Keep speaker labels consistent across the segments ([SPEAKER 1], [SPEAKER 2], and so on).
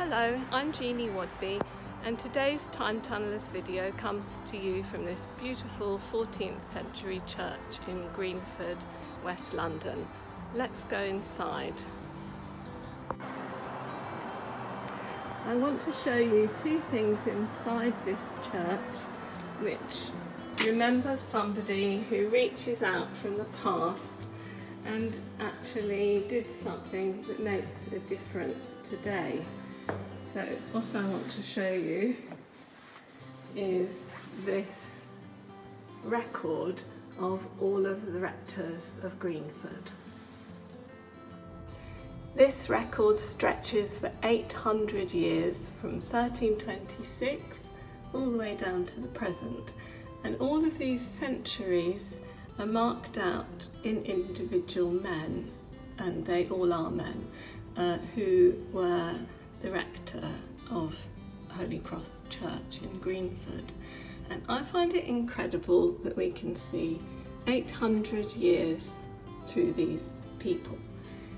[SPEAKER 1] Hello, I'm Jeannie Waudby, and today's Time Tunnellers video comes to you from this beautiful 14th century church in Greenford, West London. Let's go inside. I want to show you two things inside this church which remember somebody who reaches out from the past and actually did something that makes a difference today. So what I want to show you is this record of all of the rectors of Greenford. This record stretches for 800 years from 1326 all the way down to the present, and all of these centuries are marked out in individual men, and they all are men, who were the rector of Holy Cross Church in Greenford. And I find it incredible that we can see 800 years through these people.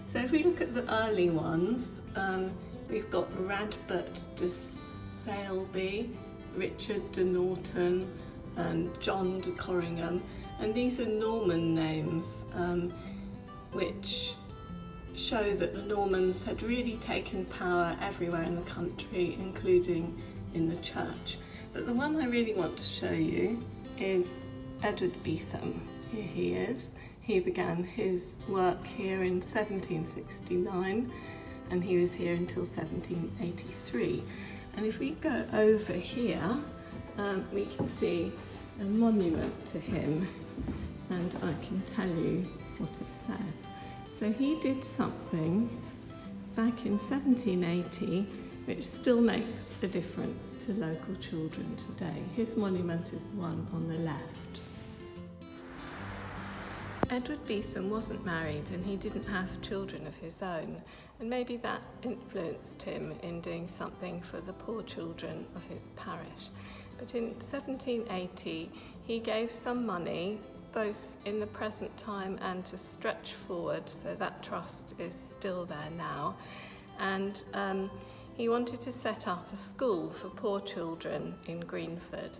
[SPEAKER 1] So if we look at the early ones, we've got Radbert de Saleby, Richard de Norton and John de Corringham, and these are Norman names which show that the Normans had really taken power everywhere in the country, including in the church. But the one I really want to show you is Edward Beetham. Here he is. He began his work here in 1769 and he was here until 1783. And if we go over here, we can see a monument to him, and I can tell you what it says. So he did something back in 1780 which still makes a difference to local children today. His monument is the one on the left. Edward Beetham wasn't married and he didn't have children of his own, and maybe that influenced him in doing something for the poor children of his parish. But in 1780 he gave some money, both in the present time and to stretch forward, so that trust is still there now, and he wanted to set up a school for poor children in Greenford.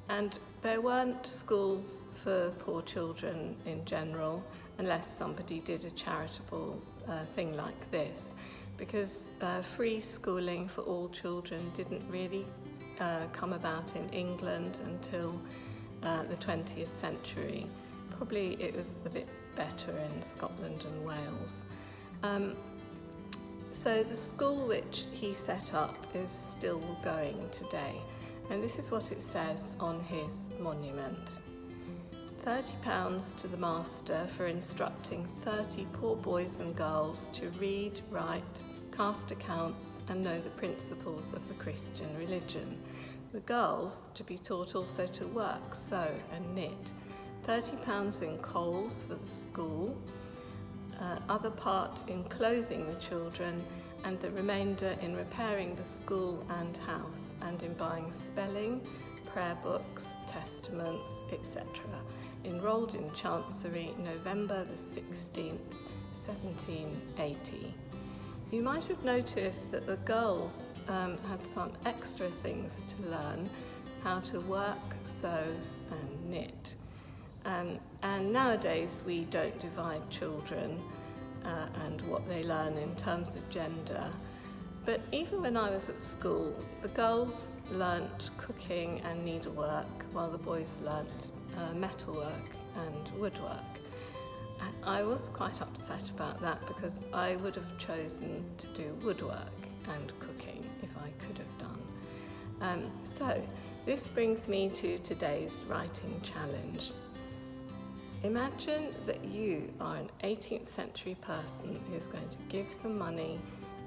[SPEAKER 1] And there weren't schools for poor children in general unless somebody did a charitable thing like this, because free schooling for all children didn't really come about in England until the 20th century. Probably it was a bit better in Scotland and Wales. So the school which he set up is still going today, and this is what it says on his monument. £30 to the master for instructing 30 poor boys and girls to read, write, cast accounts and know the principles of the Christian religion. The girls to be taught also to work, sew and knit. £30 in coals for the school, other part in clothing the children, and the remainder in repairing the school and house, and in buying spelling, prayer books, testaments, etc. Enrolled in Chancery, November the 16th, 1780. You might have noticed that the girls had some extra things to learn, how to work, sew and knit. And nowadays we don't divide children and what they learn in terms of gender. But even when I was at school, the girls learnt cooking and needlework while the boys learnt metalwork and woodwork. I was quite upset about that because I would have chosen to do woodwork and cooking if I could have done. So this brings me to today's writing challenge. Imagine that you are an 18th century person who's going to give some money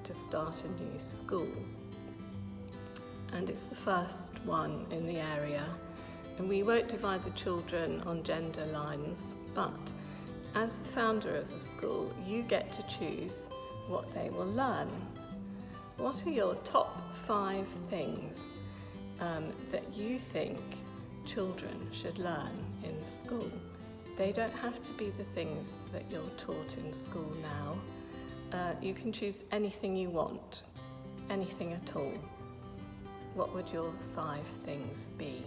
[SPEAKER 1] to start a new school. And it's the first one in the area. And we won't divide the children on gender lines, but as the founder of the school, you get to choose what they will learn. What are your top 5 things that you think children should learn in school? They don't have to be the things that you're taught in school now. You can choose anything you want. anything at all, what would your 5 things be?